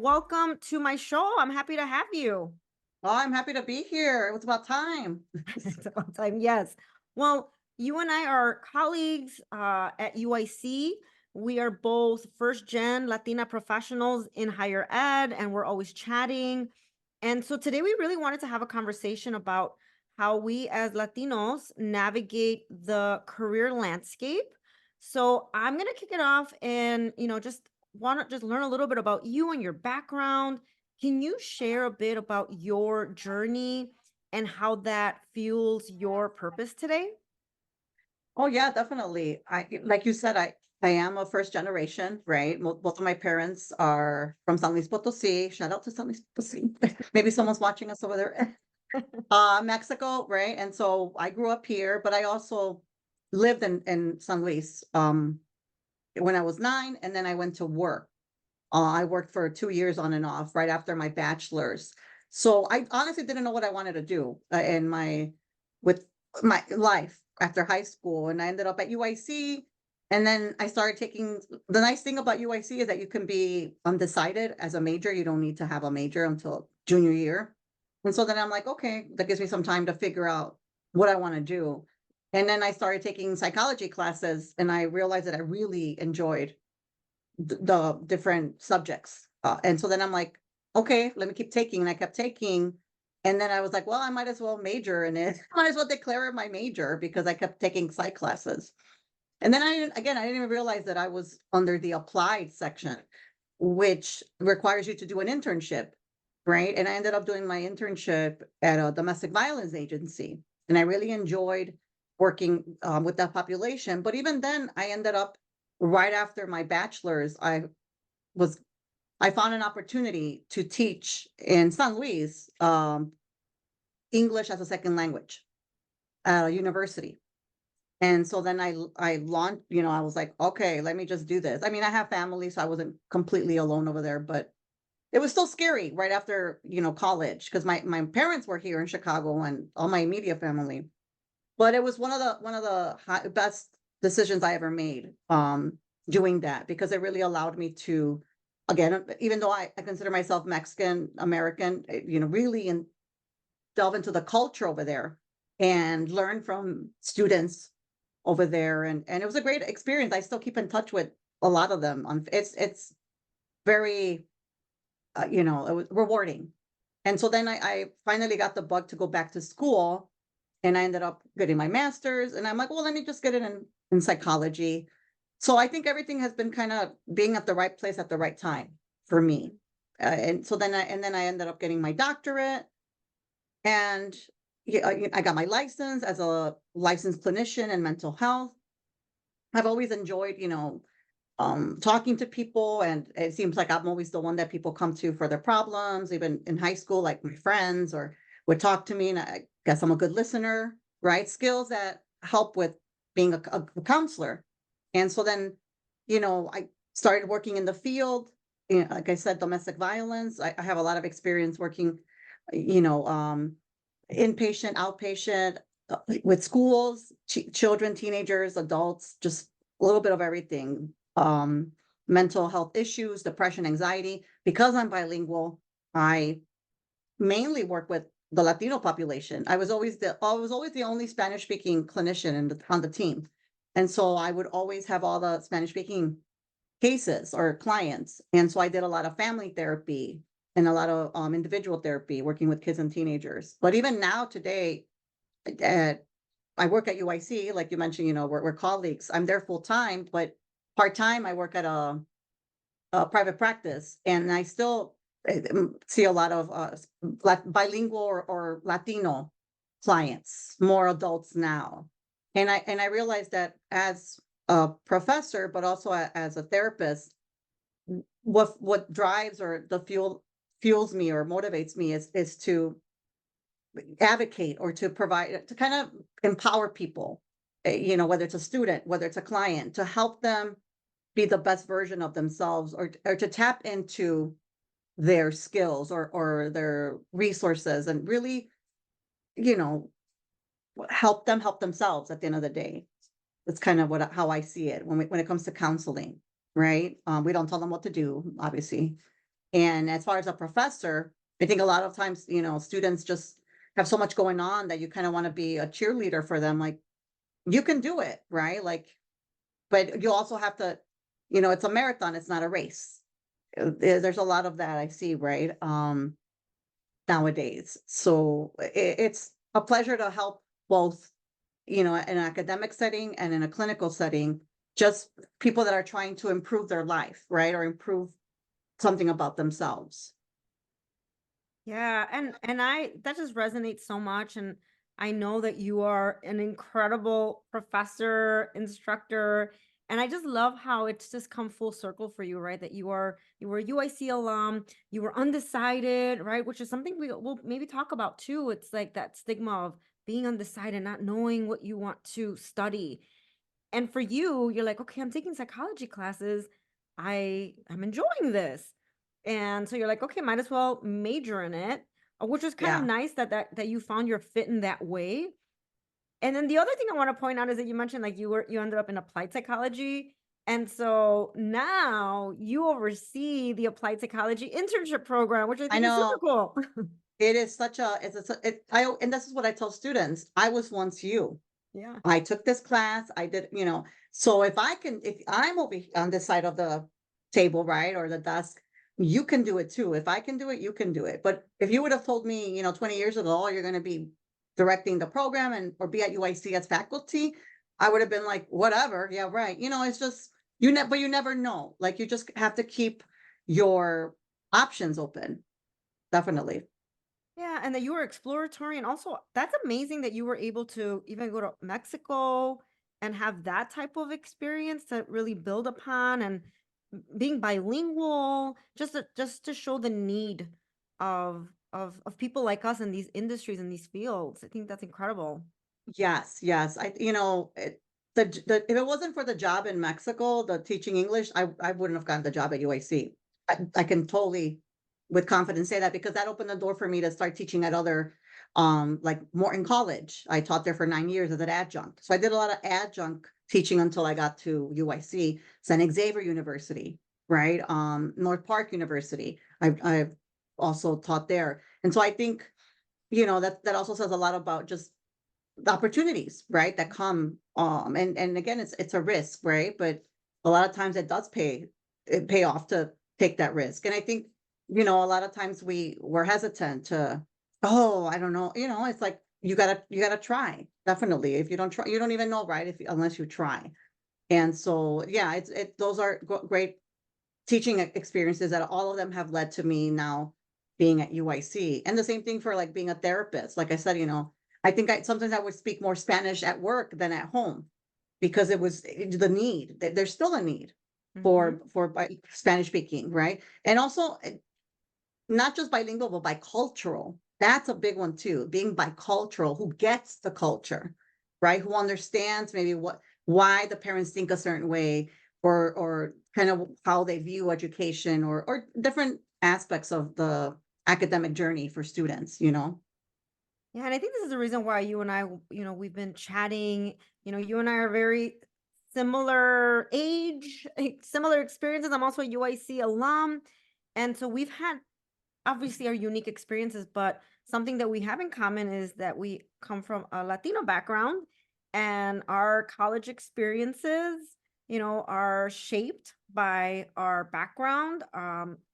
Welcome to my show. I'm happy to have you. Oh, I'm happy to be here. It was about time. It's about time. Yes. Well, you and I are colleagues at UIC. We are both first gen Latina professionals in higher ed, and we're always chatting. And so today we really wanted to have a conversation about how we as Latinos navigate the career landscape. So I'm going to kick it off and, just want to just learn a little bit about you and your background. Can you share a bit about your journey and how that fuels your purpose today? Oh yeah, definitely. Like you said, I am a first generation, right? Both of my parents are from San Luis Potosí. Shout out to San Luis Potosí. Maybe someone's watching us over there. Mexico, right? And so I grew up here, but I also lived in San Luis when I was 9, and then I went to work. I worked for 2 years on and off right after my bachelor's. So I honestly didn't know what I wanted to do in my with my life after high school, and I ended up at UIC. And then I started taking the nice thing about UIC is that you can be undecided as a major. You don't need to have a major until junior year. And so then I'm like, okay, that gives me some time to figure out what I want to do. And then I started taking psychology classes, and I realized that I really enjoyed the different subjects. And so then I'm like, okay, let me keep taking. And I kept taking. And then I was like, well, I might as well major in it. Might as well declare it my major because I kept taking psych classes. And then I didn't even realize that I was under the applied section, which requires you to do an internship, right? And I ended up doing my internship at a domestic violence agency. And I really enjoyed working with that population. But even then, I ended up right after my bachelor's, was I found an opportunity to teach in San Luis English as a second language at a university. And so then I launched, I was like, okay, let me just do this. I mean, I have family, so I wasn't completely alone over there, but it was still scary right after, college, because my parents were here in Chicago and all my immediate family. But it was one of the best decisions I ever made, doing that, because it really allowed me to, again, even though I consider myself Mexican American, really delve into the culture over there and learn from students over there, and it was a great experience. I still keep in touch with a lot of them. It's very, it was rewarding. And so then I finally got the bug to go back to school, and I ended up getting my master's, and I'm like, well, let me just get it in psychology. So I think everything has been kind of being at the right place at the right time for me. And so then I ended up getting my doctorate, and yeah, I got my license as a licensed clinician in mental health. I've always enjoyed, talking to people, and it seems like I'm always the one that people come to for their problems. Even in high school, like my friends or would talk to me, and I guess I'm a good listener, right? Skills that help with being a counselor. And so then, I started working in the field. Like I said, domestic violence. I have a lot of experience working, you know, um, inpatient, outpatient, with schools, children, teenagers, adults, just a little bit of everything. Mental health issues, depression, anxiety. Because I'm bilingual, I mainly work with the Latino population. I was always the only Spanish speaking clinician on the team. And so I would always have all the Spanish speaking cases or clients. And so I did a lot of family therapy and a lot of individual therapy working with kids and teenagers. But even now today, uh, I work at UIC, like you mentioned, we're colleagues. I'm there full time, but part time I work at a private practice, and I still see a lot of bilingual or Latino clients, more adults now. And I realized that as a professor, but also as a therapist, what drives or the fuels me or motivates me is to advocate or to provide to kind of empower people, whether it's a student, whether it's a client, to help them be the best version of themselves, or to tap into their skills or their resources, and really, you know, help them help themselves at the end of the day. That's kind of how I see it when it comes to counseling, right? We don't tell them what to do, obviously. And as far as a professor, I think a lot of times, students just have so much going on that you kind of want to be a cheerleader for them. Like, you can do it, right? Like, but you also have to, it's a marathon, it's not a race. There's a lot of that I see, right? Nowadays. So it's a pleasure to help both, in an academic setting and in a clinical setting, just people that are trying to improve their life, right? Or improve something about themselves. Yeah, and I that just resonates so much, and I know that you are an incredible professor, instructor, and I just love how it's just come full circle for you, right? That you were a UIC alum, you were undecided, right? Which is something we will maybe talk about too. It's like that stigma of being undecided, not knowing what you want to study. And for you, you're like, okay, I'm taking psychology classes. I'm enjoying this. And so you're like, okay, might as well major in it, which was kind of Yeah. nice that you found your fit in that way. And then the other thing I want to point out is that you mentioned like you ended up in applied psychology. And so now you oversee the applied psychology internship program, which I I think is super know cool. it is such a, and this is what I tell students. I was once you. Yeah. I took this class, I did, so if I'm over on this side of the table, right, or the desk, you can do it too. If I can do it, you can do it. But if you would have told me, 20 years ago, oh, you're going to be directing the program and or be at UIC as faculty, I would have been like, whatever. Yeah, right. It's just but you never know. Like, you just have to keep your options open. Definitely. Yeah, and that you were exploratory, and also that's amazing that you were able to even go to Mexico and have that type of experience to really build upon, and being bilingual, just to show the need of people like us in these industries, in these fields. I think that's incredible. Yes, yes. If it wasn't for the job in Mexico, the teaching English, I wouldn't have gotten the job at UIC. I can totally, with confidence, say that because that opened the door for me to start teaching at other, like more in college. I taught there for 9 years as an adjunct. So I did a lot of adjunct teaching until I got to UIC, San Xavier University, right? North Park University. I've also taught there. And so I think, that also says a lot about just the opportunities, right, that come, and again, it's a risk, right? But a lot of times it does pay off to take that risk. And I think, a lot of times we're hesitant to, oh, I don't know, it's like you gotta try. Definitely. If you don't try, you don't even know, right? If unless you try. And so, yeah, those are great teaching experiences that all of them have led to me now being at UIC. And the same thing for like being a therapist. Like I said, I think sometimes I would speak more Spanish at work than at home because it was the need. There's still a need Hmm. for Spanish speaking, right? And also not just bilingual, but bicultural. That's a big one too. Being bicultural, who gets the culture, right? Who understands maybe why the parents think a certain way, or kind of how they view education, or different aspects of the academic journey for students. Yeah, and I think this is the reason why you and I, we've been chatting. You and I are very similar age, similar experiences. I'm also a UIC alum. And so we've had obviously our unique experiences, but something that we have in common is that we come from a Latino background, and our college experiences, are shaped by our background,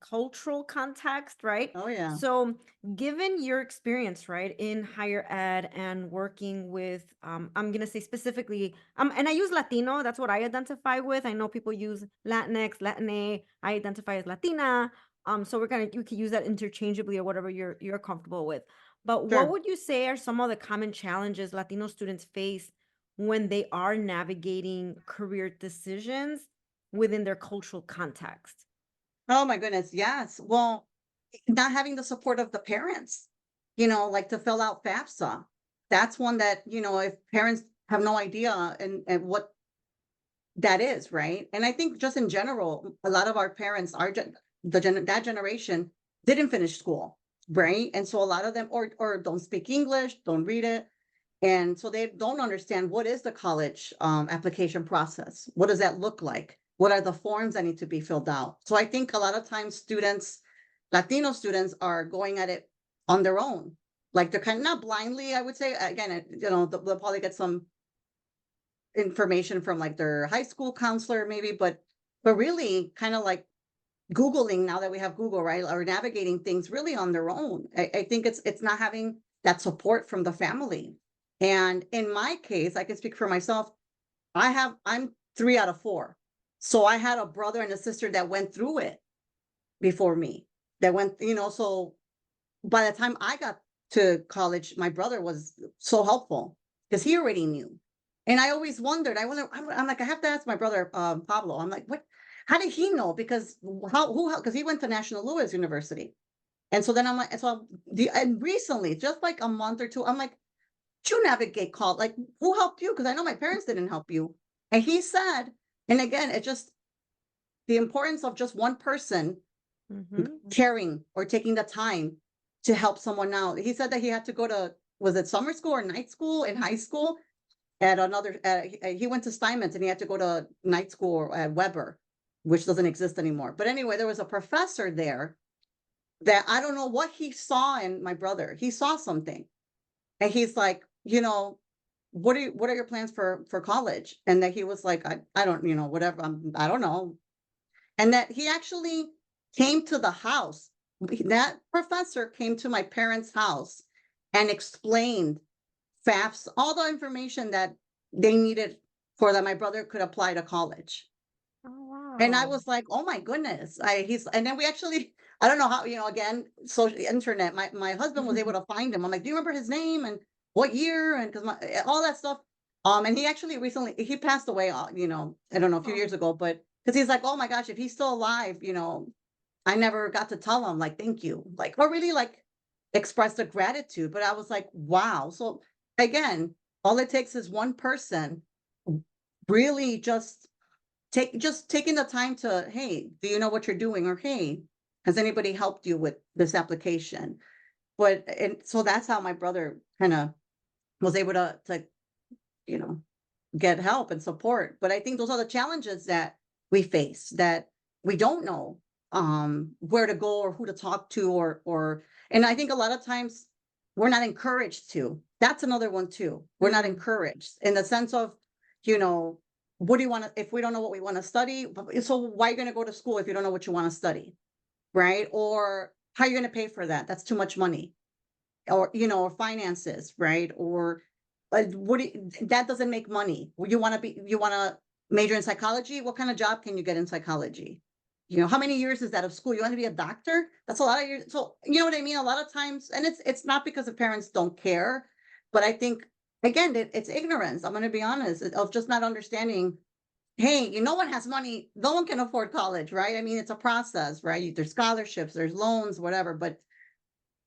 cultural context, right? Oh yeah. So, given your experience, right, in higher ed and working with, I'm going to say specifically, and I use Latino, that's what I identify with. I know people use Latinx, Latine, I identify as Latina. So you can use that interchangeably or whatever you're comfortable with. But what Sure. would you say are some of the common challenges Latino students face when they are navigating career decisions within their cultural context? Oh my goodness, yes. Well, not having the support of the parents, like to fill out FAFSA. That's one that, if parents have no idea and what that is, right? And I think just in general, a lot of our parents, that generation didn't finish school, right? And so a lot of them or don't speak English, don't read it. And so they don't understand what is the college application process. What does that look like? What are the forms that need to be filled out? So I think a lot of times students Latino students are going at it on their own. Like they're kind of not blindly, I would say. Again, they'll probably get some information from like their high school counselor, maybe, but really kind of like Googling now that we have Google, right? Or navigating things really on their own. I think it's not having that support from the family. And in my case, I can speak for myself. I'm 3 out of 4. So I had a brother and a sister that went through it before me. That went, so by the time I got to college, my brother was so helpful because he already knew. And I always wondered, I'm like, I have to ask my brother, Pablo. I'm like, what? How did he know? Because because he went to National Louis University. And so then I'm like, and recently, just like a month or two, I'm like, did you navigate call? Like, who helped you? Because I know my parents didn't help you. And he said, and again, it just the importance of just one person caring or taking the time to help someone out. He said that he had to go to, was it summer school or night school in high school? At another, he went to Steinmetz and he had to go to night school at Weber, which doesn't exist anymore. But anyway, there was a professor there that I don't know what he saw in my brother. He saw something, and he's like, what are your plans for college? And that he was like, I don't, whatever, I don't know. And that he actually came to the house. That professor came to my parents' house and explained FAFSA, all the information that they needed for that my brother could apply to college. Oh, And I wow. was like, oh my goodness. And then we actually, I don't know how, again, social internet, my husband was able to find him. I'm like, do you remember his name and what year? And because all that stuff. And he actually recently, he passed away, I don't know, a few Oh, years ago, but because he's like, oh my gosh, if he's still alive, I never got to tell him, like, thank you, like, or really like express the gratitude. But I was like, wow. So again, all it takes is one person really just taking the time to, hey, do you know what you're doing? Or hey, has anybody helped you with this application? But and so that's how my brother kind of was able to you know get help and support. But I think those are the challenges that we face, that we don't know where to go or who to talk to, or and I think a lot of times we're not encouraged to. That's another one too. We're not encouraged in the sense of, you know, what do you want to, if we don't know what we want to study, so why are you going to go to school if you don't know what you want to study, right? Or how are you going to pay for that? That's too much money. Or, or finances, right? Or that doesn't make money. You want to major in psychology? What kind of job can you get in psychology? How many years is that of school? You want to be a doctor? That's a lot of years. So, you know what I mean? A lot of times, and it's not because the parents don't care, but I think again, it's ignorance. I'm going to be honest, of just not understanding. Hey, no one has money. No one can afford college, right? I mean, it's a process, right? There's scholarships, there's loans, whatever. But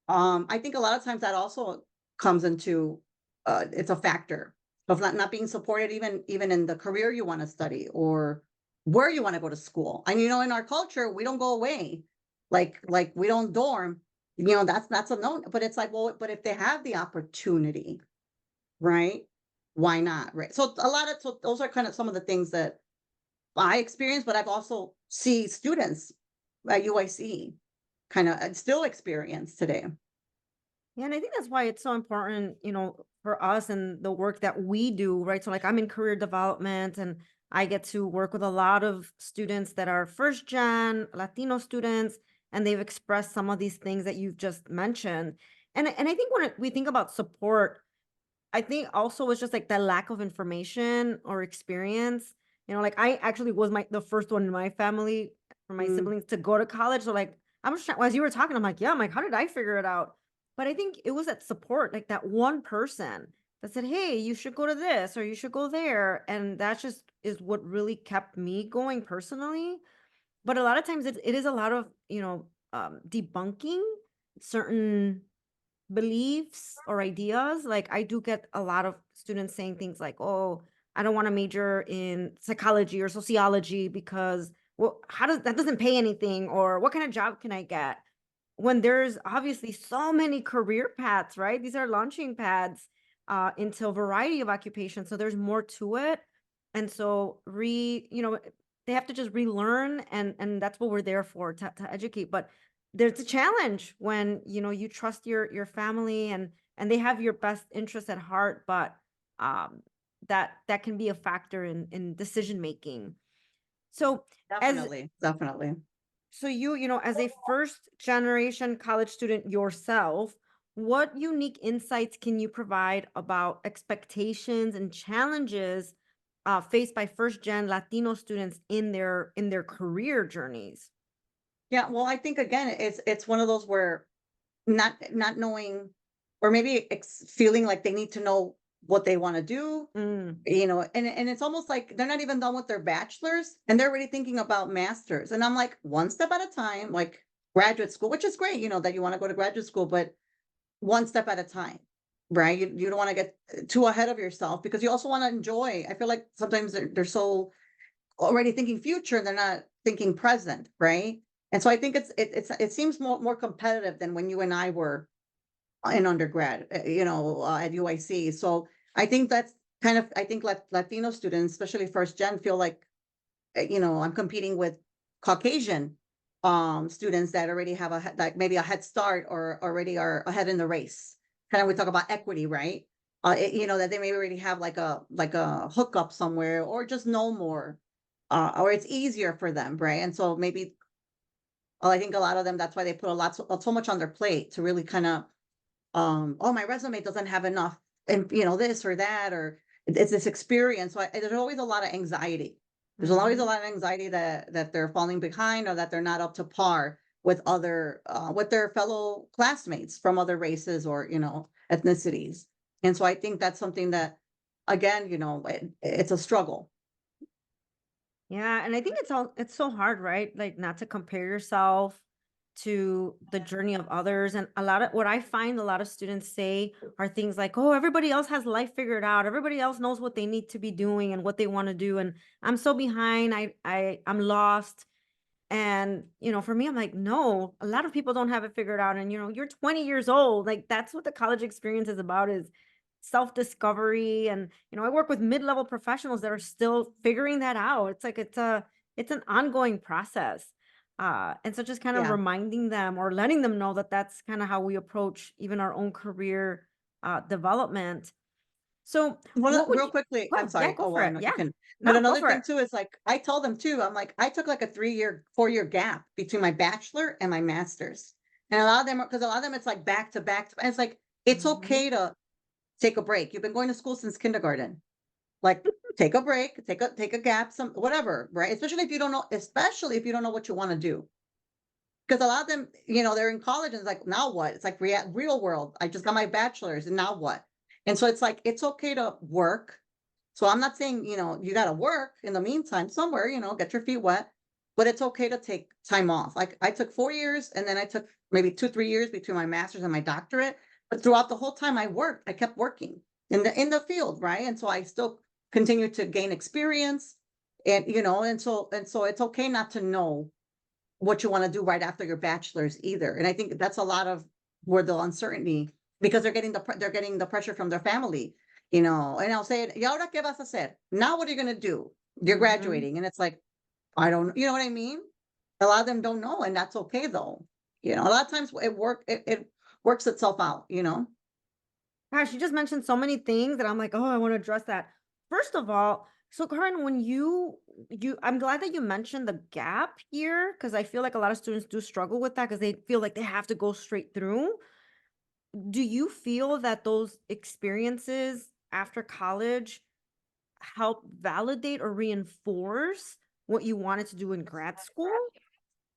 I think a lot of times that also comes into it's a factor of not being supported, even in the career you want to study or where you want to go to school. And in our culture, we don't go away, like we don't dorm. That's a no. But it's like, well, but if they have the opportunity, right? Why not? Right. So those are kind of some of the things that I experienced, but I've also see students at UIC kind of still experience today. yeah, and I think that's why it's so important, for us and the work that we do, right? So, like, I'm in career development and I get to work with a lot of students that are first gen Latino students, and they've expressed some of these things that you've just mentioned. And I think when we think about support, I think also it's just like the lack of information or experience. Like I actually was the first one in my family for my Mm, siblings to go to college. So like I'm just as you were talking, I'm like, yeah, I'm like, how did I figure it out? But I think it was that support, like that one person that said, hey, you should go to this or you should go there. And that just is what really kept me going personally. But a lot of times it is a lot of, debunking certain beliefs or ideas. Like I do get a lot of students saying things like, "Oh, I don't want to major in psychology or sociology because well, how does that doesn't pay anything or what kind of job can I get?" When there's obviously so many career paths, right? These are launching pads into a variety of occupations. So there's more to it. And so they have to just relearn and that's what we're there for to educate. But there's a challenge when, you trust your family and they have your best interest at heart, but um that can be a factor in decision making. So as Definitely, definitely. as a first generation college student yourself, what unique insights can you provide about expectations and challenges faced by first gen Latino students in their career journeys? Yeah, well, I think again, it's one of those where not knowing, or maybe feeling like they need to know what they want to do, Mm, and it's almost like they're not even done with their bachelor's and they're already thinking about masters. And I'm like, one step at a time, like graduate school, which is great, that you want to go to graduate school, but one step at a time, right? You don't want to get too ahead of yourself because you also want to enjoy. I feel like sometimes they're so already thinking future and they're not thinking present, right? And so I think it seems more competitive than when you and I were in undergrad, at UIC. So I think that's kind of, I think Latino students, especially first gen, feel like, I'm competing with Caucasian students that already have like maybe a head start or already are ahead in the race. Kind of, we talk about equity, right? That they maybe already have like a hookup somewhere or just know more, or it's easier for them, right? And so maybe, well, I think a lot of them, that's why they put so much on their plate to really kind of, oh, my resume doesn't have enough, and this or that, or it's this experience. So there's always a lot of anxiety. There's always a mhm. lot of anxiety that they're falling behind or that they're not up to par with their fellow classmates from other races or ethnicities. And so I think that's something that, again, it's a struggle. Yeah, and I think it's so hard, right? Like not to compare yourself to the journey of others. And a lot of what I find a lot of students say are things like, "Oh, everybody else has life figured out. Everybody else knows what they need to be doing and what they want to do, and I'm so behind. I'm lost." And, for me, I'm like, no, a lot of people don't have it figured out. And, you're 20 years old. Like, that's what the college experience is about is self-discovery. And, I work with mid-level professionals that are still figuring that out. It's like it's an ongoing process. And so just kind of Yeah. reminding them or letting them know that that's kind of how we approach even our own career development. So what would Real you quickly, I'm go? Yeah, sorry. go Oh, for well, it. no, you Yeah. can. But No, go another for thing it. too is like I told them too. I'm like, I took like a 4-year gap between my bachelor and my master's, and a lot of them, because a lot of them, it's like back to back. And it's like it's Mhm. okay to take a break. You've been going to school since kindergarten. Like, take a break, take a gap, some whatever, right? Especially if you don't know what you want to do. Because a lot of them, they're in college and it's like, now what? It's like real world. I just got my bachelor's and now what? And so it's like, it's okay to work. So I'm not saying, you got to work in the meantime somewhere, get your feet wet, but it's okay to take time off. Like I took 4 years and then I took maybe 2, 3 years between my master's and my doctorate. But throughout the whole time I worked, I kept working in the field, right? And so I still continue to gain experience and, and so it's okay not to know what you want to do right after your bachelor's either. And I think that's a lot of where the uncertainty, because they're getting the pressure from their family, and I'll say, "Y ahora qué vas a hacer? Now what are you going to do? You're Mhm. graduating." And it's like, I don't, you know what I mean? A lot of them don't know, and that's okay though. A lot of times it works itself out. Gosh, you just mentioned so many things that I'm like, oh, I want to address that. First of all, so Karen, when I'm glad that you mentioned the gap year because I feel like a lot of students do struggle with that because they feel like they have to go straight through. Do you feel that those experiences after college help validate or reinforce what you wanted to do in grad school?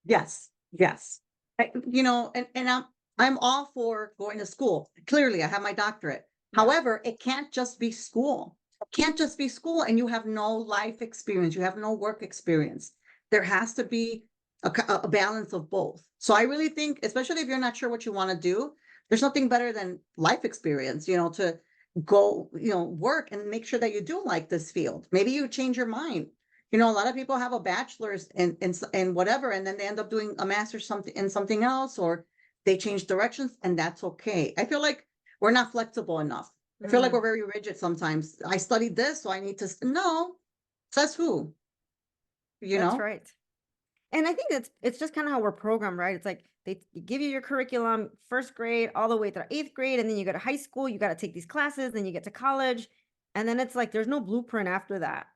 Yes, yes. And I'm all for going to school. Clearly, I have my doctorate. Yeah. However, it can't just be school. It can't just be school and you have no life experience, you have no work experience. There has to be a balance of both. So I really think, especially if you're not sure what you want to do, there's nothing better than life experience, to go, work and make sure that you do like this field. Maybe you change your mind. A lot of people have a bachelor's in whatever, and then they end up doing a master's something in something else, or they change directions, and that's okay. I feel like we're not flexible enough. I feel like we're Mm, very rigid sometimes. I studied this, so I need to. No, says who? You that's know? right. And I think it's just kind of how we're programmed, right? It's like They give you your curriculum, first grade all the way through eighth grade, and then you go to high school, you got to take these classes, then you get to college, and then it's like there's no blueprint after that.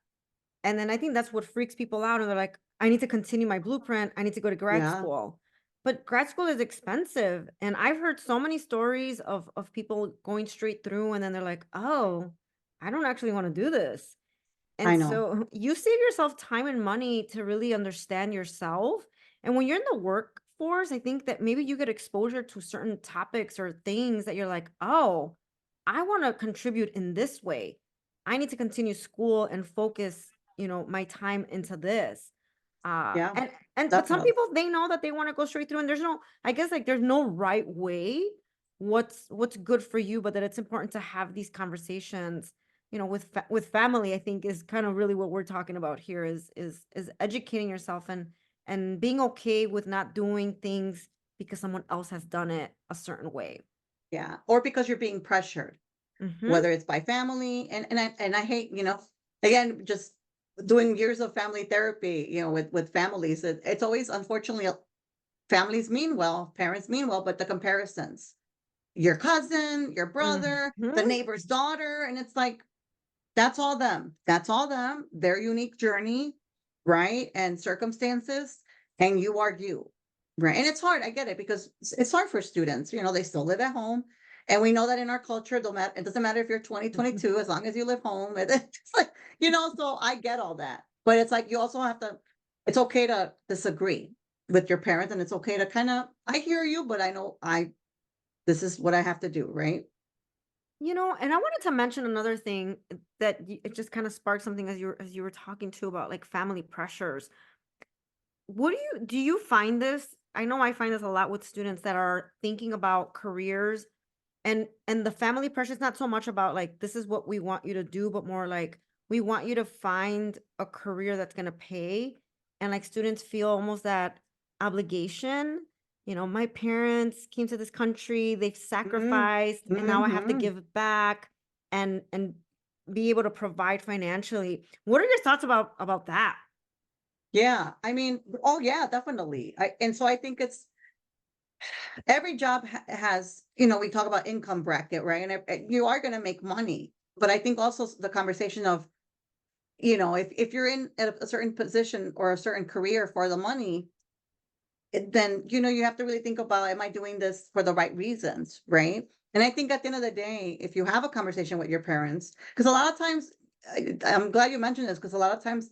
And then I think that's what freaks people out, and they're like, "I need to continue my blueprint. I need to go to grad Yeah, school." But grad school is expensive, and I've heard so many stories of people going straight through, and then they're like, "Oh, I don't actually want to do this." I And know. so you save yourself time and money to really understand yourself. And when you're in the workforce, I think that maybe you get exposure to certain topics or things that you're like, "Oh, I want to contribute in this way. I need to continue school and focus, my time into this." Uh Yeah, and but some definitely. people, they know that they want to go straight through, and there's no, I guess, like, there's no right way what's good for you, but that it's important to have these conversations, with family. I think is kind of really what we're talking about here, is educating yourself, and being okay with not doing things because someone else has done it a certain way. Yeah, or because you're being pressured, Mhm. whether it's by family, and I hate, again, just doing years of family therapy, with families, it's always, unfortunately, families mean well, parents mean well, but the comparisons, your cousin, your brother, the Mhm. neighbor's daughter, and it's like, that's all them. That's all them, their unique journey, right? And circumstances, and you are you, right? And it's hard. I get it because it's hard for students. They still live at home. And we know that in our culture, it doesn't matter if you're 20, Mhm. 22, as long as you live home. It's like, so I get all that. But it's like you also have to, it's okay to disagree with your parents, and it's okay to kind of, I hear you, but I know this is what I have to do, right? And I wanted to mention another thing, that it just kind of sparked something as you were talking to about, like, family pressures. What do you find this? I know I find this a lot with students that are thinking about careers, and the family pressure is not so much about, like, this is what we want you to do, but more like, we want you to find a career that's going to pay. And, like, students feel almost that obligation. My parents came to this country, they've sacrificed, and now I have to Mm-hmm. give back, and be able to provide financially. What are your thoughts about that? Yeah, I mean, oh yeah, definitely. And so I think it's every job has, we talk about income bracket, right? And you are going to make money, but I think also the conversation of, if you're in a certain position or a certain career for the money, then you have to really think about, am I doing this for the right reasons, right? And I think at the end of the day, if you have a conversation with your parents, because a lot of times, I'm glad you mentioned this, because a lot of times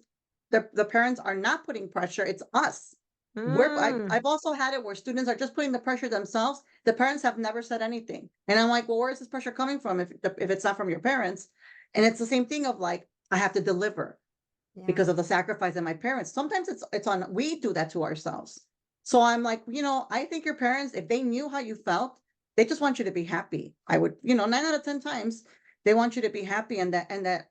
the parents are not putting pressure, it's us. I've Mm, also had it where students are just putting the pressure themselves. The parents have never said anything, and I'm like, well, where is this pressure coming from if it's not from your parents? And it's the same thing of like, I have to deliver yeah. because of the sacrifice of my parents. Sometimes it's on, we do that to ourselves. So I'm like, I think your parents, if they knew how you felt, they just want you to be happy. I would, 9 out of 10 times, they want you to be happy, and that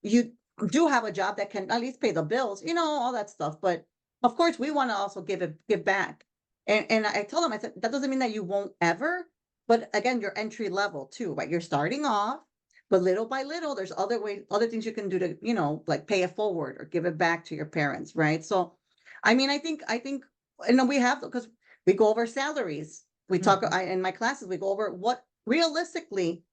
you do have a job that can at least pay the bills, all that stuff. But of course, we want to also give back. And I told them, I said, that doesn't mean that you won't ever, but again, you're entry level too, right? You're starting off, but little by little, there's other things you can do to, like pay it forward or give it back to your parents, right? So, I mean, I think, we have, because we go over salaries. We talk, Mhm. in my classes, we go over what realistically,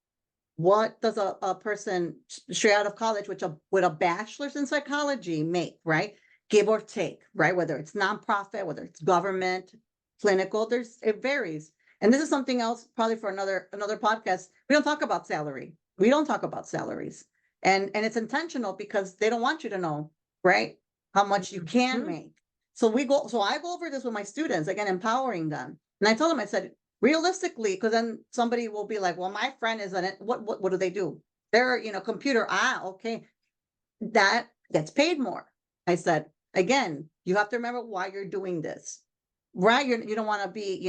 what does a person straight out of college with a bachelor's in psychology make, right? Give or take, right? Whether it's nonprofit, whether it's government, clinical, it varies. And this is something else probably for another podcast. We don't talk about salary. We don't talk about salaries. And it's intentional because they don't want you to know, right? How much you can Mhm. make. So I go over this with my students, again, empowering them. And I told them, I said, realistically, because then somebody will be like, well, my friend is an, what do they do? They're, computer. Ah, okay. That gets paid more. I said, again, you have to remember why you're doing this, right? You don't want to be,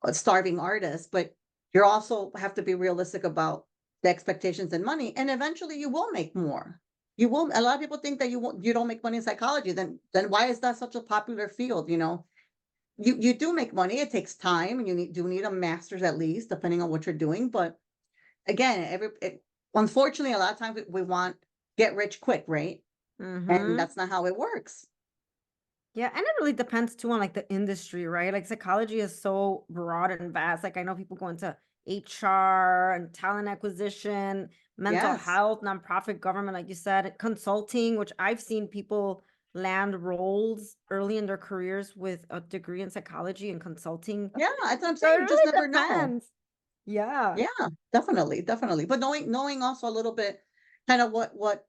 a starving artist, but you also have to be realistic about the expectations and money. And eventually you will make more. You will. A lot of people think that you don't make money in psychology. Then why is that such a popular field? You do make money. It takes time, and do need a master's at least, depending on what you're doing. But again, unfortunately, a lot of times we want get rich quick, right? And Mhm. that's not how it works. Yeah, and it really depends too on like the industry, right? Like psychology is so broad and vast. Like I know people go into HR and talent acquisition, mental Yes. health, nonprofit government, like you said, consulting, which I've seen people land roles early in their careers with a degree in psychology and consulting. Yeah, that's what I'm So it saying. You just really never know. depends. Yeah. Yeah, definitely, definitely. But knowing also a little bit kind of what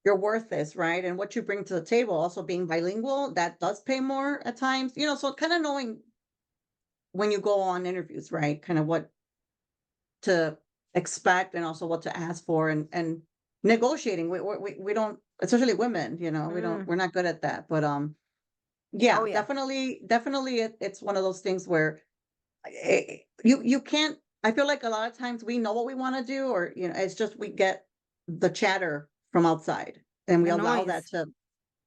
your worth is, right? And what you bring to the table, also being bilingual, that does pay more at times, so kind of knowing when you go on interviews, right? Kind of what to expect and also what to ask for and negotiating. We don't, especially women, Mm. we're not good at that. But yeah, Oh yeah. definitely it's one of those things where you can't. I feel like a lot of times we know what we want to do, or it's just we get the chatter from outside, and we The allow that noise. to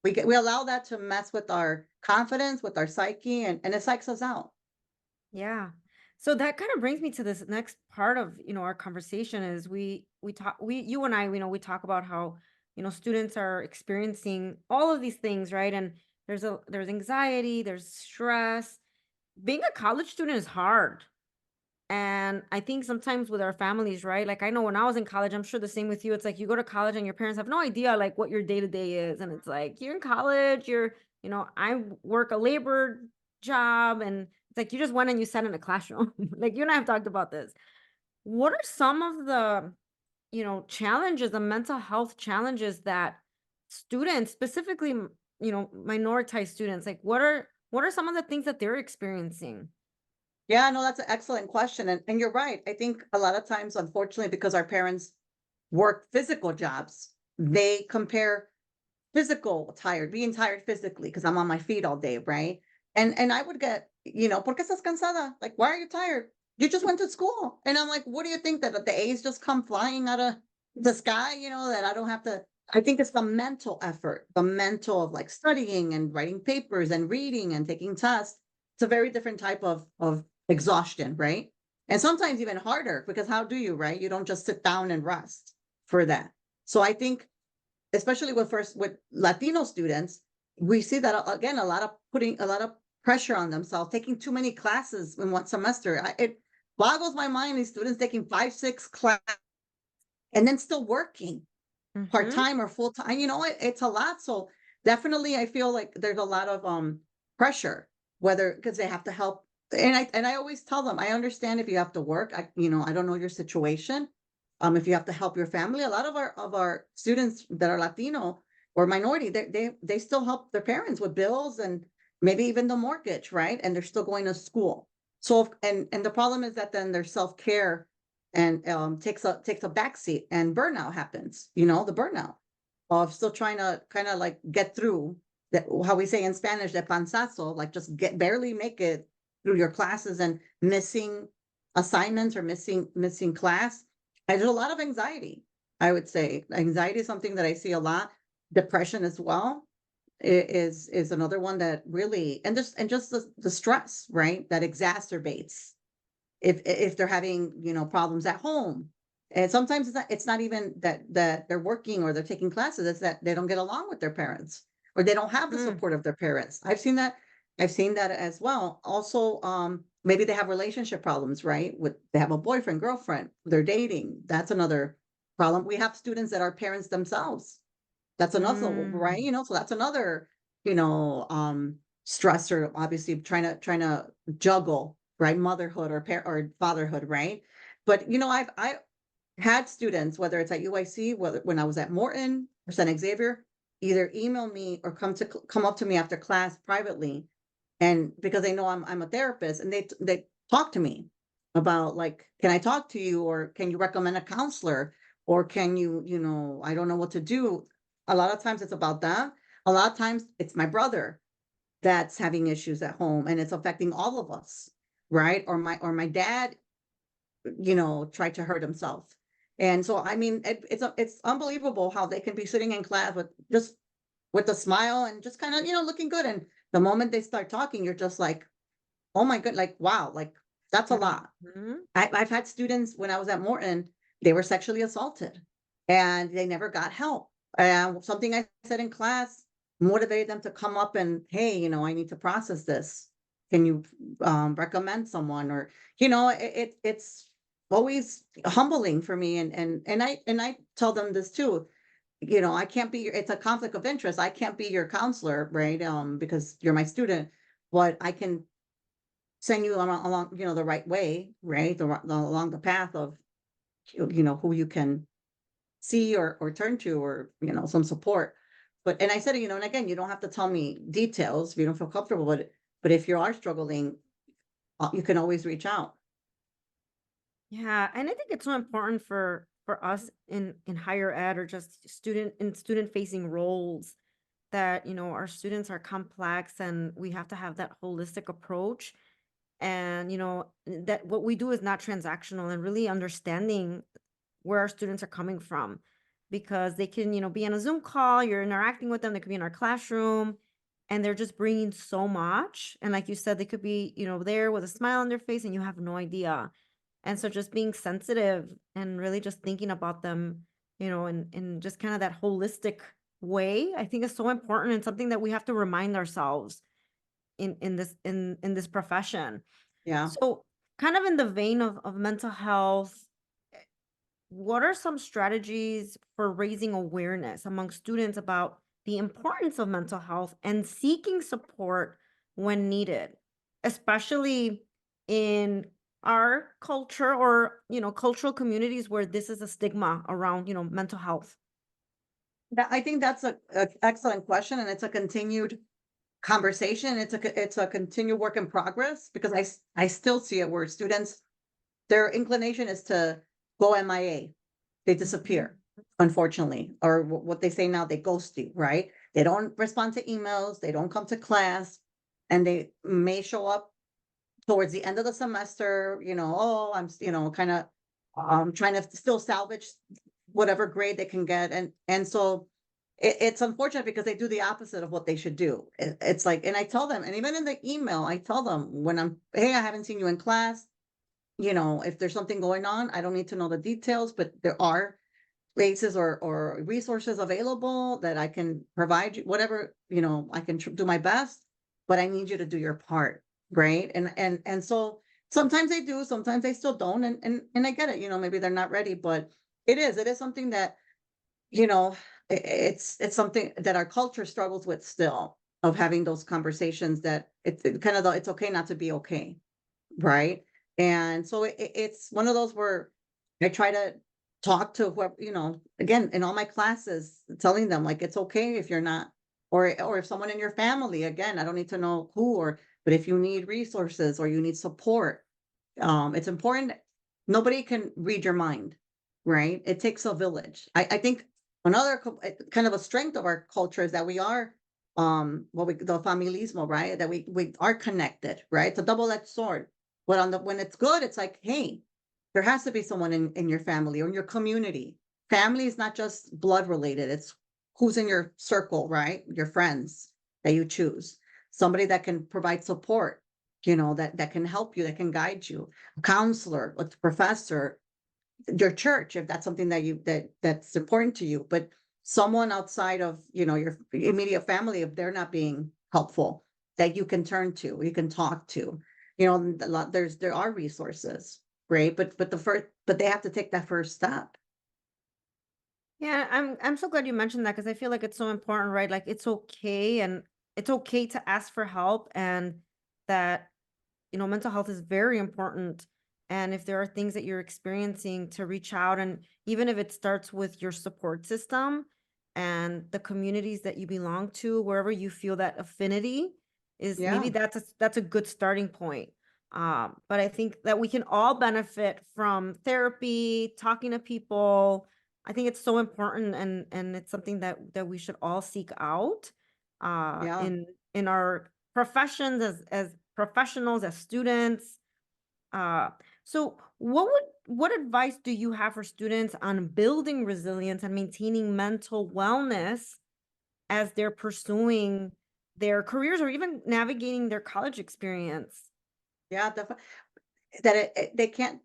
we allow that to mess with our confidence, with our psyche, and it psychs us out. Yeah. So that kind of brings me to this next part of, our conversation is we talk we you and I, we talk about how, students are experiencing all of these things, right? And there's anxiety, there's stress. Being a college student is hard. And I think sometimes with our families, right? Like I know when I was in college, I'm sure the same with you. It's like you go to college and your parents have no idea like what your day to day is. And it's like you're in college, I work a labor job and it's like you just went and you sat in a classroom. Like you and I have talked about this. What are some of the, challenges, the mental health challenges that students, specifically, minoritized students, like what are some of the things that they're experiencing? Yeah, no, that's an excellent question, and you're right. I think a lot of times, unfortunately, because our parents work physical jobs, they compare physical tired, being tired physically, because I'm on my feet all day, right? And I would get, ¿por qué estás cansada? Like, why are you tired? You just went to school. And I'm like, what do you think that the A's just come flying out of the sky, that I don't have to. I think it's the mental effort, the mental of like studying and writing papers and reading and taking tests. It's a very different type of exhaustion, right? And sometimes even harder because how do you, right? You don't just sit down and rest for that. So I think especially with Latino students, we see that again, putting a lot of pressure on themselves, taking too many classes in one semester. It boggles my mind, these students taking 5, 6 class and then still working Mm-hmm. part-time or full-time. It's a lot. So definitely I feel like there's a lot of pressure, whether because they have to help. And I always tell them, I understand if you have to work. I don't know your situation. If you have to help your family, a lot of our students that are Latino or minority, they still help their parents with bills and maybe even the mortgage, right? And they're still going to school. So and the problem is that then their self-care and takes a backseat and burnout happens, the burnout of still trying to kind of like get through that, how we say in Spanish, de panzazo, like just barely make it through your classes and missing assignments or missing class. And there's a lot of anxiety. I would say anxiety is something that I see a lot. Depression as well is another one that really, and just the stress, right, that exacerbates if they're having, problems at home. And sometimes it's not even that they're working or they're taking classes, it's that they don't get along with their parents or they don't have the Mm. support of their parents. I've seen that as well. Also, maybe they have relationship problems, right? They have a boyfriend, girlfriend, they're dating. That's another problem. We have students that are parents themselves. That's another, right? Mm. So that's another, stressor, obviously trying to juggle, right? Motherhood or fatherhood, right? But I had students, whether it's at UIC, whether when I was at Morton or San Xavier, either email me or come up to me after class privately, and because they know I'm a therapist, and they talk to me about like, can I talk to you, or can you recommend a counselor, or can I don't know what to do. A lot of times it's about that. A lot of times it's my brother that's having issues at home and it's affecting all of us, right? Or my dad, tried to hurt himself. And so I mean it's unbelievable how they can be sitting in class with a smile and just kind of, looking good. And the moment they start talking, you're just like, oh my good, like wow, like that's a lot. Mhm. I've had students when I was at Morton, they were sexually assaulted and they never got help. And something I said in class, motivated them to come up and, hey, I need to process this. Can you recommend someone? Or, it's always humbling for me. And I tell them this too. I can't be it's a conflict of interest. I can't be your counselor, right? Because you're my student, but I can send you along, the right way, right? Along the path of, who you can see or turn to, or, some support. And I said, and again, you don't have to tell me details if you don't feel comfortable, but if you are struggling, you can always reach out. Yeah, and I think it's so important for us in higher ed or just student facing roles that, our students are complex and we have to have that holistic approach. And, that what we do is not transactional and really understanding where our students are coming from, because they can, be on a Zoom call, you're interacting with them, they could be in our classroom, and they're just bringing so much. And like you said, they could be, there with a smile on their face and you have no idea. And so just being sensitive and really just thinking about them, in just kind of that holistic way, I think is so important and something that we have to remind ourselves in this profession. Yeah. So kind of in the vein of mental health, what are some strategies for raising awareness among students about the importance of mental health and seeking support when needed, especially in our culture or, cultural communities where this is a stigma around, mental health? I think that's a excellent question, and it's a continued conversation. It's a continued work in progress, because I still see it where students, their inclination is to go MIA. They disappear, unfortunately, or what they say now, they ghost you, right? They don't respond to emails, they don't come to class, and they may show up towards the end of the semester, oh, kind of trying to still salvage whatever grade they can get. And so it's unfortunate because they do the opposite of what they should do. It's like, and I tell them, and even in the email, I tell them when hey, I haven't seen you in class. If there's something going on, I don't need to know the details, but there are places or resources available that I can provide you, whatever, I can do my best, but I need you to do your part. Right. And so sometimes they do, sometimes they still don't. And I get it, maybe they're not ready, but it is something that, you know, it's something that our culture struggles with still, of having those conversations that kind of it's okay not to be okay. Right. And so it's one of those where I try to talk to whoever, again, in all my classes, telling them like it's okay if you're not, or if someone in your family, again, I don't need to know who, but if you need resources or you need support, it's important. Nobody can read your mind, right? It takes a village. I think another kind of a strength of our culture is that we are the familismo, right? That we are connected, right? It's a double-edged sword. But when it's good, it's like, hey, there has to be someone in your family or in your community. Family is not just blood related, it's who's in your circle, right? Your friends that you choose. Somebody that can provide support, that can help you, that can guide you. A counselor, a professor, your church, if that's something that's important to you. But someone outside of, your immediate family, if they're not being helpful, that you can turn to, you can talk to. There are resources, right? But they have to take that first step. Yeah, I'm so glad you mentioned that because I feel like it's so important, right? Like it's okay to ask for help, and that, mental health is very important. And if there are things that you're experiencing, to reach out, and even if it starts with your support system and the communities that you belong to, wherever you feel that affinity is, maybe Yeah. that's a good starting point. But I think that we can all benefit from therapy, talking to people. I think it's so important, and it's something that we should all seek out Yeah. in our professions as professionals, as students. Uh, so what advice do you have for students on building resilience and maintaining mental wellness as they're pursuing their careers or even navigating their college experience? Yeah, definitely. That they can't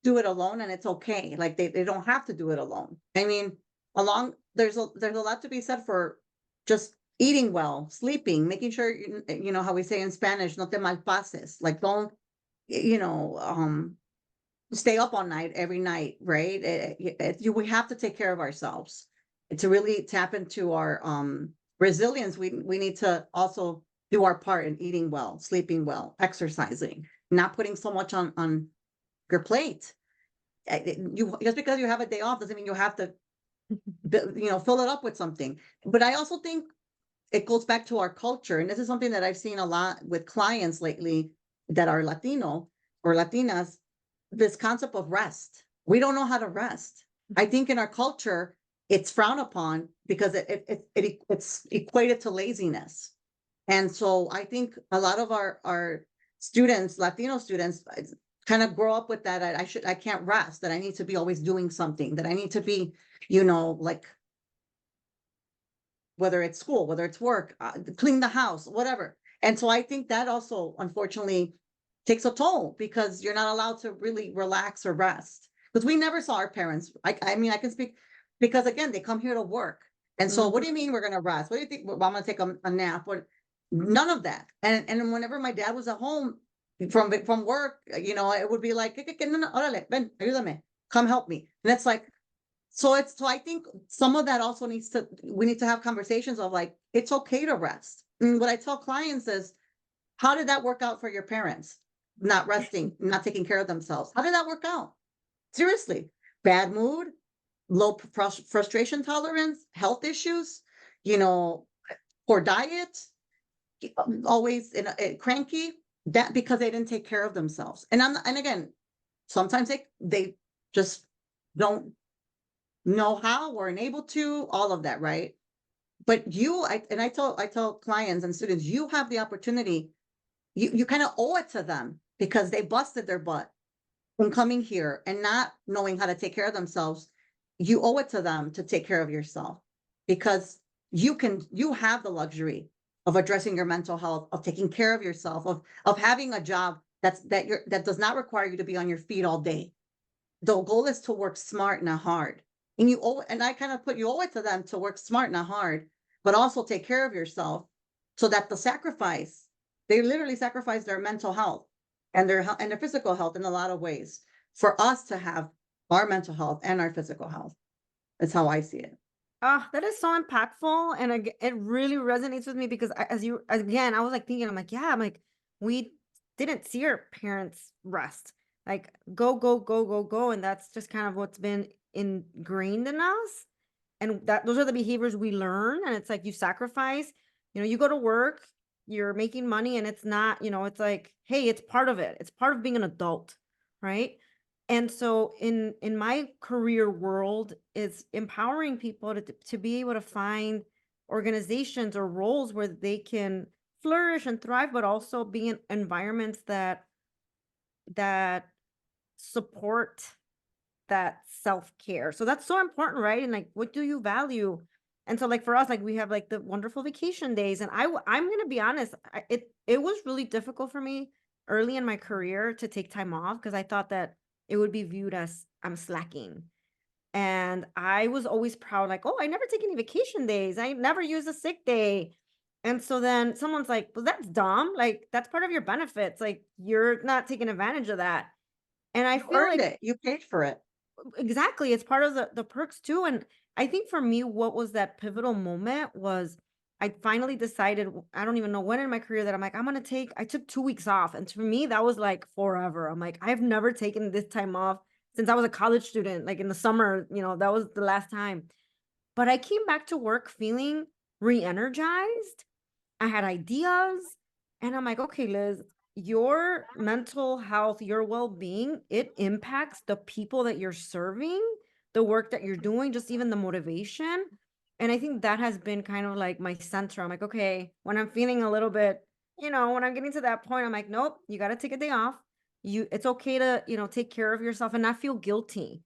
do it alone, and it's okay. Like they don't have to do it alone. I mean, there's a lot to be said for just eating well, sleeping, making sure, you know, how we say in Spanish, no te malpases, like don't, you know, stay up all night every night, right? We have to take care of ourselves. To really tap into our resilience, we need to also do our part in eating well, sleeping well, exercising, not putting so much on your plate. You just because you have a day off doesn't mean you have to, you know, fill it up with something. But I also think it goes back to our culture, and this is something that I've seen a lot with clients lately that are Latino or Latinas, this concept of rest. We don't know how to rest. I think in our culture, it's frowned upon because it's equated to laziness. And so I think a lot of our students, Latino students, kind of grow up with that. I can't rest, that I need to be always doing something, that I need to be, you know, like whether it's school, whether it's work, clean the house, whatever. And so I think that also, unfortunately, takes a toll because you're not allowed to really relax or rest. Because we never saw our parents. I mean, I can speak because again, they come here to work. And so, what do you mean we're going to rest? What do you think? Well, I'm going to take a nap. What? None of that. And whenever my dad was at home from work, you know, it would be like, no, no, órale, ven, ayúdame, come help me. And it's like, so I think some of that also we need to have conversations of like, it's okay to rest. And what I tell clients is, how did that work out for your parents? Not resting, not taking care of themselves. How did that work out? Seriously, bad mood, low frustration tolerance, health issues, you know, poor diet, always cranky, that because they didn't take care of themselves. And again, sometimes they just don't know how or unable to, all of that, right? But I tell clients and students, you have the opportunity, you kind of owe it to them because they busted their butt from coming here and not knowing how to take care of themselves. You owe it to them to take care of yourself because you have the luxury of addressing your mental health, of taking care of yourself, of having a job that does not require you to be on your feet all day. The goal is to work smart, not hard. And I kind of put you owe it to them to work smart, not hard, but also take care of yourself so that they literally sacrifice their mental health and their physical health in a lot of ways for us to have our mental health and our physical health. That's how I see it. Ah, that is so impactful, and it really resonates with me because again, I was like thinking, I'm like, yeah, I'm like, we didn't see our parents rest, like go, go, go, go, go, and that's just kind of what's been ingrained in us, and that those are the behaviors we learn, and it's like you sacrifice, you go to work, you're making money, and it's not, it's like, hey, it's part of it, it's part of being an adult, right? And so in my career world, it's empowering people to be able to find organizations or roles where they can flourish and thrive, but also be in environments that support that self-care. So that's so important, right? And like, what do you value? And so like for us, like we have like the wonderful vacation days. And I'm gonna be honest, it was really difficult for me early in my career to take time off because I thought that it would be viewed as I'm slacking. And I was always proud, like, oh, I never take any vacation days. I never use a sick day. And so then someone's like, well, that's dumb. Like, that's part of your benefits. Like, you're not taking advantage of that. And I You feel earned like it. You paid for it. exactly, it's part of the perks too, and I think for me, what was that pivotal moment was I finally decided, I don't even know when in my career that I'm like, I took 2 weeks off, and to me, that was like forever. I'm like, I've never taken this time off since I was a college student, like in the summer, that was the last time. But I came back to work feeling re-energized. I had ideas, and I'm like, okay, Liz, your mental health, your well-being, it impacts the people that you're serving, the work that you're doing, just even the motivation. And I think that has been kind of like my center. I'm like, okay, when I'm feeling a little bit, when I'm getting to that point, I'm like, nope, you got to take a day off. It's okay to, take care of yourself and not feel guilty,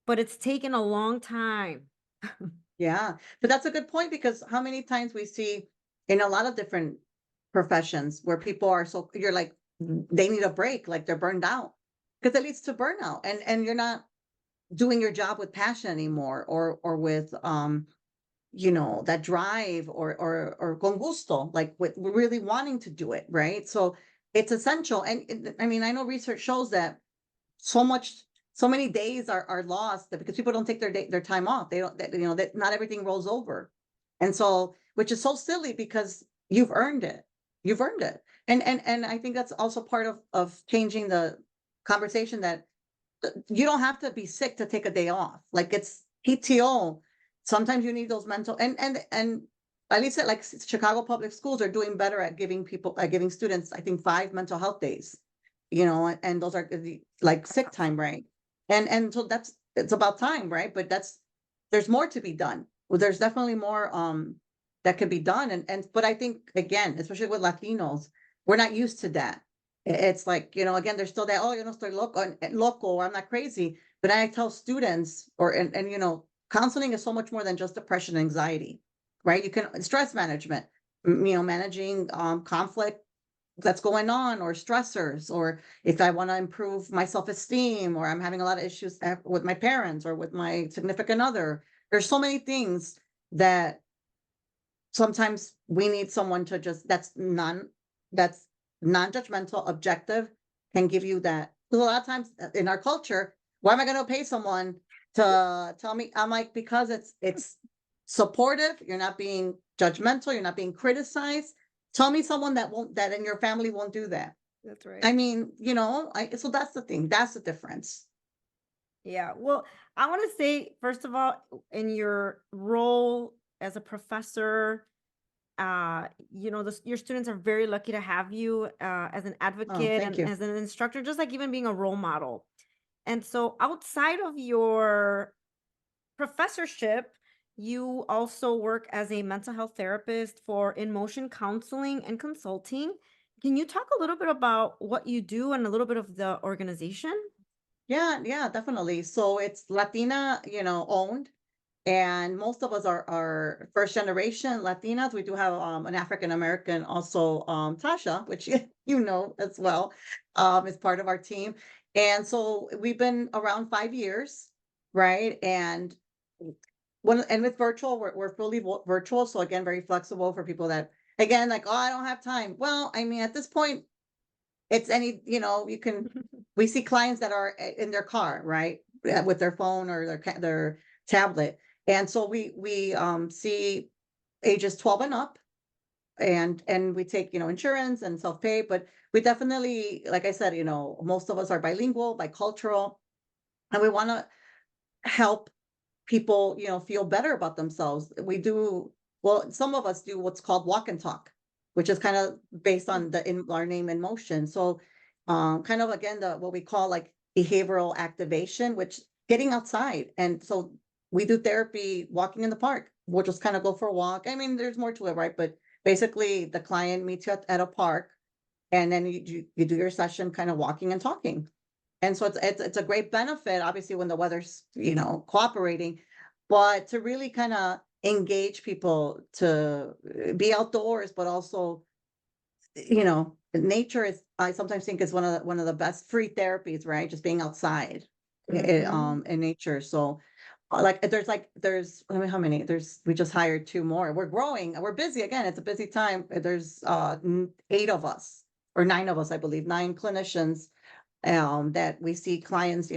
but it's taken a long time. Yeah. But that's a good point because how many times we see in a lot of different professions where people are you're like, they need a break, like they're burned out because it leads to burnout and you're not doing your job with passion anymore or with that drive or con gusto, like with really wanting to do it, right? So it's essential. And I mean, I know research shows that so much, so many days are lost because people don't take their time off. They don't, that not everything rolls over. And so, which is so silly because you've earned it. You've earned it. And I think that's also part of changing the conversation that you don't have to be sick to take a day off. Like it's PTO. Sometimes you need those mental and at least at like Chicago public schools are doing better at giving students, I think 5 mental health days, and those are like sick time, right? And so it's about time, right? But there's more to be done. Well, there's definitely more that could be done. But I think again, especially with Latinos, we're not used to that. It's like, again, there's still that, oh, estoy loco, or I'm not crazy. But I tell students counseling is so much more than just depression and anxiety, right? You can stress management, managing conflict that's going on or stressors, or if I want to improve my self-esteem, or I'm having a lot of issues with my parents or with my significant other. There's so many things that sometimes we need someone to just that's non-judgmental, objective, can give you that. Because a lot of times in our culture, why am I going to pay someone to tell me? I'm like, because it's supportive. You're not being judgmental. You're not being criticized. Tell me someone that in your family won't do that. That's I right. mean, so that's the thing. That's the difference. Yeah. Well, I want to say, first of all, in your role as a professor, your students are very lucky to have you as an Oh, advocate thank and you. as an instructor, just like even being a role model. And so outside of your professorship, you also work as a mental health therapist for in motion counseling and consulting. Can you talk a little bit about what you do and a little bit of the organization? Yeah, yeah, definitely. So it's Latina, owned. And most of us are first generation Latinas. We do have an African American also, Tasha, which you know as well, is part of our team. And so we've been around 5 years, right? And with virtual, we're fully virtual. So again, very flexible for people that again, like, oh, I don't have time. Well, I mean, at this point, it's you can, we see clients that are in their car, right? With their phone or their tablet. And so we see ages 12 and up, and we take, insurance and self-pay, but we definitely, like I said, most of us are bilingual, bicultural, and we want to help people, feel better about themselves. We do, well, some of us do what's called walk and talk, which is kind of based on in our name in motion. So, kind of again, what we call like behavioral activation, which getting outside. And so we do therapy walking in the park. We'll just kind of go for a walk. I mean, there's more to it, right? But basically, the client meets you at a park, and then you do your session kind of walking and talking. And so it's a great benefit, obviously, when the weather's, cooperating, but to really kind of engage people to be outdoors, but also, nature is, I sometimes think, is one of the best free therapies, right? Just being outside, Mhm. in nature. So there's I mean, how many? We just hired 2 more. We're growing. We're busy again. It's a busy time. There's 8 of us or 9 of us, I believe, 9 clinicians, that we see clients,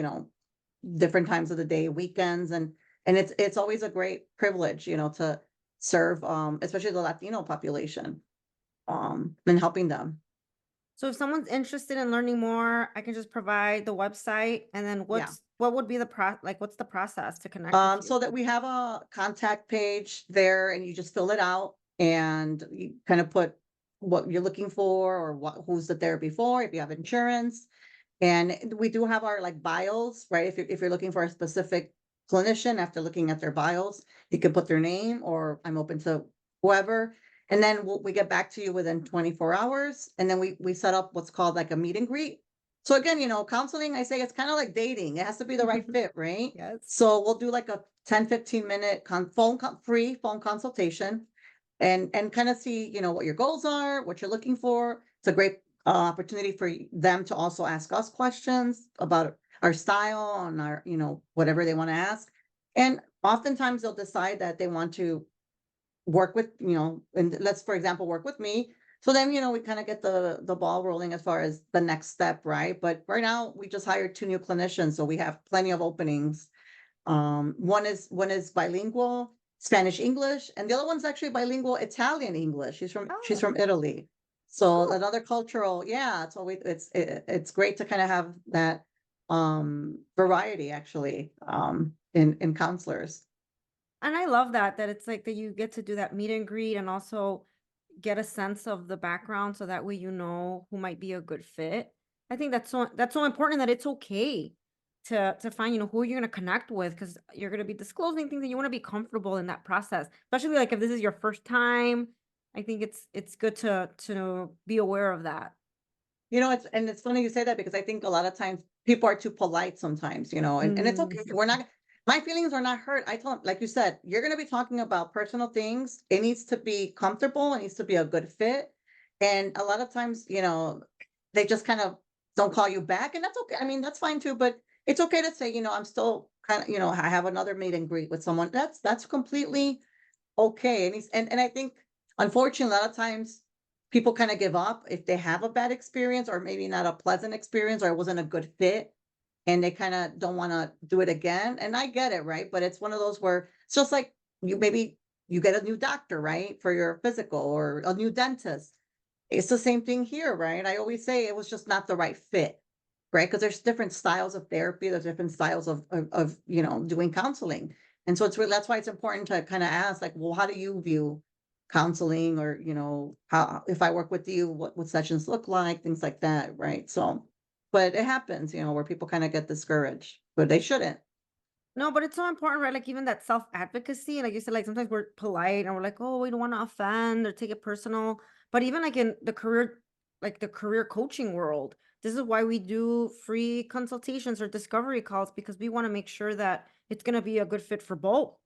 different times of the day, weekends, and it's always a great privilege, to serve, especially the Latino population, and helping them. So if someone's interested in learning more, I can just provide the website, and then Yeah. what would be what's the process to connect with you? So that we have a contact page there, and you just fill it out, and you kind of put what you're looking for, or who's the therapy for, if you have insurance. And we do have our like bios, right? If you're looking for a specific clinician, after looking at their bios, you can put their name, or I'm open to whoever. And then we get back to you within 24 hours. And then we set up what's called like a meet and greet. So again, counseling, I say it's kind of like dating. It has to be the right fit, right? Yes. So we'll do like a 10-15 minute free phone consultation, and kind of see, what your goals are, what you're looking for. It's a great opportunity for them to also ask us questions about our style and our, whatever they want to ask. And oftentimes they'll decide that they want to work with, and let's, for example, work with me. So then, we kind of get the ball rolling as far as the next step, right? But right now we just hired 2 new clinicians, so we have plenty of openings. One is bilingual, Spanish English, and the other one's actually bilingual Italian English. She's Oh, from Italy. So cool. another cultural, yeah, it's always it's great to kind of have that variety actually in counselors. And I love that it's like that you get to do that meet and greet and also get a sense of the background so that way you know who might be a good fit. I think that's so important that it's okay to find, who you're gonna connect with because you're gonna be disclosing things and you want to be comfortable in that process. Especially like if this is your first time. I think it's good to be aware of that. It's funny you say that because I think a lot of times people are too polite sometimes, and it's Mm, okay. We're not My feelings are not hurt. I told like you said, you're gonna be talking about personal things. It needs to be comfortable, it needs to be a good fit. And a lot of times, they just kind of don't call you back, and that's okay. I mean, that's fine too, but it's okay to say, I'm still kind of, I have another meet and greet with someone. That's completely okay. And I think, unfortunately, a lot of times people kind of give up if they have a bad experience or maybe not a pleasant experience or it wasn't a good fit and they kind of don't want to do it again. And I get it, right? But it's one of those where it's just like you get a new doctor, right? For your physical, or a new dentist. It's the same thing here, right? I always say it was just not the right fit, right? Because there's different styles of therapy, there's different styles of doing counseling. And so it's really, that's why it's important to kind of ask, like, well, how do you view counseling, or how, if I work with you, what would sessions look like, things like that, right? So, but it happens, where people kind of get discouraged, but they shouldn't. no, but it's so important, right? Like even that self advocacy, like you said, like sometimes we're polite and we're like, oh, we don't want to offend or take it personal. But even like in the career coaching world, this is why we do free consultations or discovery calls because we want to make sure that it's going to be a good fit for both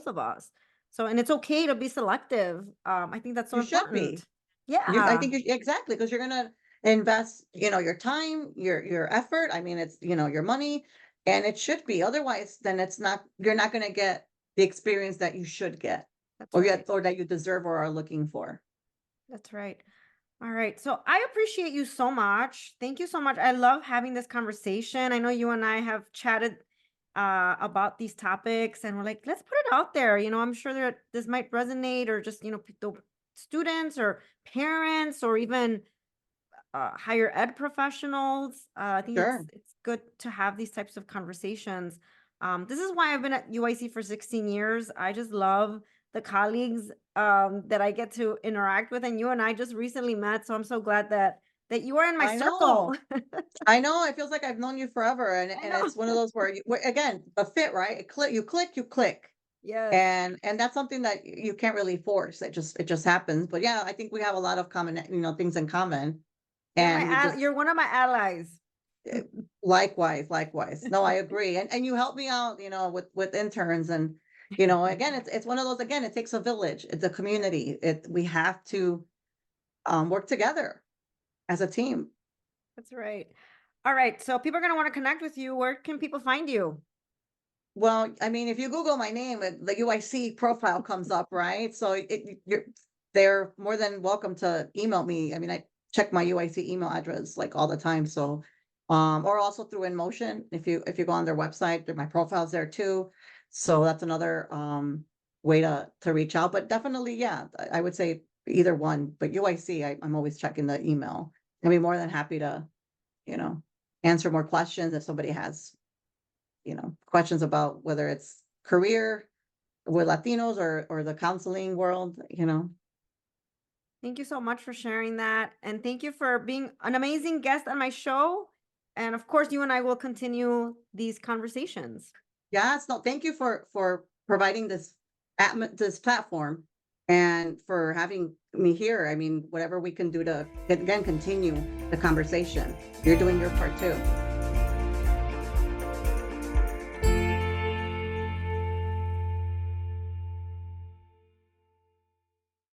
of us. So, and it's okay to be selective. I think that's so You should be. important. I Yeah, think exactly, because you're gonna invest, your time, your effort. I mean, it's, your money, and it should be. Otherwise, then you're not gonna get the experience that you should get, that's or right. yet, or that you deserve or are looking for. That's right. All right. So I appreciate you so much. Thank you so much. I love having this conversation. I know you and I have chatted about these topics and we're like, let's put it out there. I'm sure that this might resonate or just, the students or parents or even higher ed professionals. I think it's Sure. it's good to have these types of conversations. This is why I've been at UIC for 16 years. I just love the colleagues that I get to interact with, and you and I just recently met, so I'm so glad that you are in my I circle. know. I know. It feels like I've known you forever, and I know. it's one of those where again, a fit, right? You click. Yes. And that's something that you can't really force. It just happens. But yeah, I think we have a lot of common, things in common. And we just You're one of my allies. eh, likewise. No, I agree. And you help me out, with interns, and again, it's one of those, again, it takes a village. It's a community. We have to work together as a team. That's right. All right. So people are gonna want to connect with you. Where can people find you? Well, I mean, if you Google my name, the UIC profile comes up, right? So they're more than welcome to email me. I mean, I check my UIC email address like all the time. So, or also through InMotion. If you go on their website, my profile's there too. So that's another way to reach out. But definitely, yeah, I would say either one. But UIC, I'm always checking the email. I'd be more than happy to, you know, answer more questions if somebody has questions about whether it's career with Latinos, or the counseling world. Thank you so much for sharing that. And thank you for being an amazing guest on my show. And of course, you and I will continue these conversations. Yes, no, thank you for providing this platform, and for having me here. I mean, whatever we can do to, again, continue the conversation. You're doing your part too.